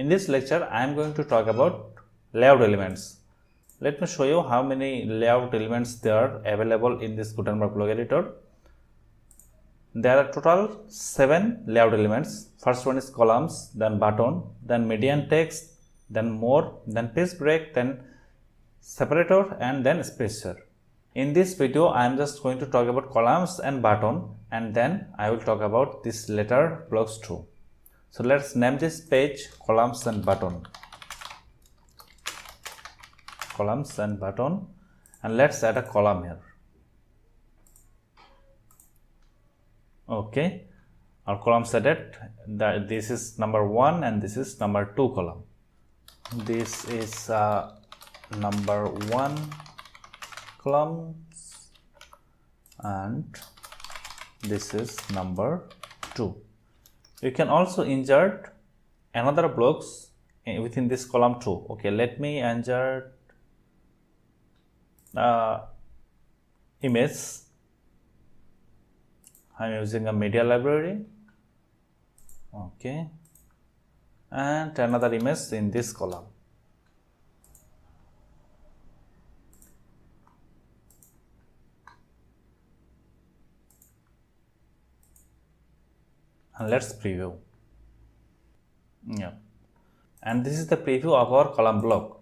In this lecture, I am going to talk about layout elements. Let me show you how many layout elements there are available in this Gutenberg block editor. There are total 7 layout elements. First one is columns, then button, then median text, then more, then page break, then separator, and then spacer. In this video, I am just going to talk about columns and button, and then I will talk about this letter blocks too. So let's name this page columns and button. Columns and button, and let's add a column here. Okay, our columns added. This is number 1 and this is number 2 column. This is number 1 column and this is number 2. You can also insert another blocks within this column too. Okay, let me insert image. I am using a media library. Okay, and another image in this column. And let's preview. Yeah, and this is the preview of our column block.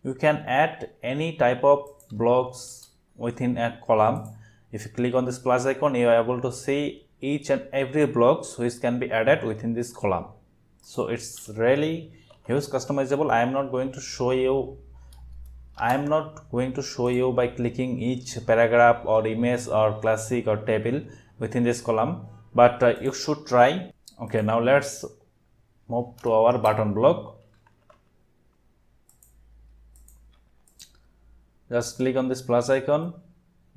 You can add any type of blocks within a column. If you click on this plus icon, you are able to see each and every blocks which can be added within this column. So it's really huge customizable. I am not going to show you by clicking each paragraph or image or classic or table within this column, but you should try. Okay, now let's move to our button block. Just click on this plus icon,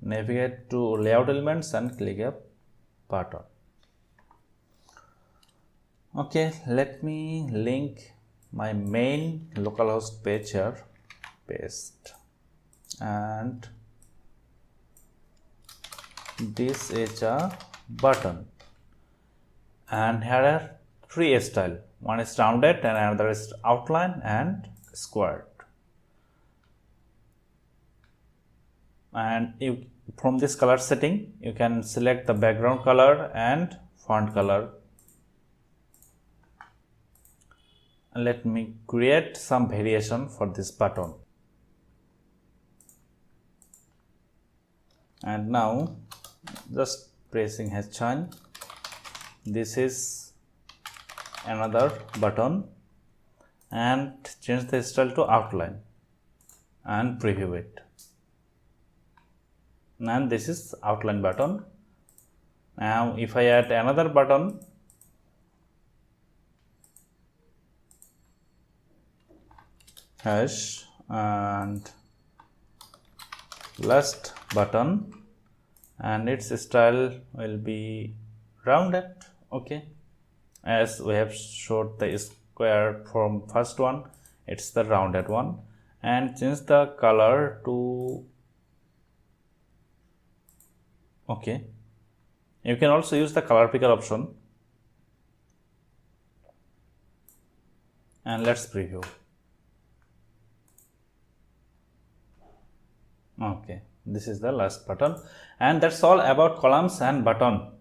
navigate to layout elements and click a button. Okay, let me link my main localhost page here, paste, and this is a button, and here are 3 styles. One is rounded and another is outline and squared. And from this color setting, you can select the background color and font color. And let me create some variation for this button. And now just pressing H1, this is another button, and change the style to outline and preview it. And this is outline button. Now if I add another button, hash, and last button, and its style will be rounded. Okay, as we have showed the square from first one, it's the rounded one, and change the color to okay. You can also use the color picker option, and let's preview. Okay, this is the last button, and that's all about columns and button.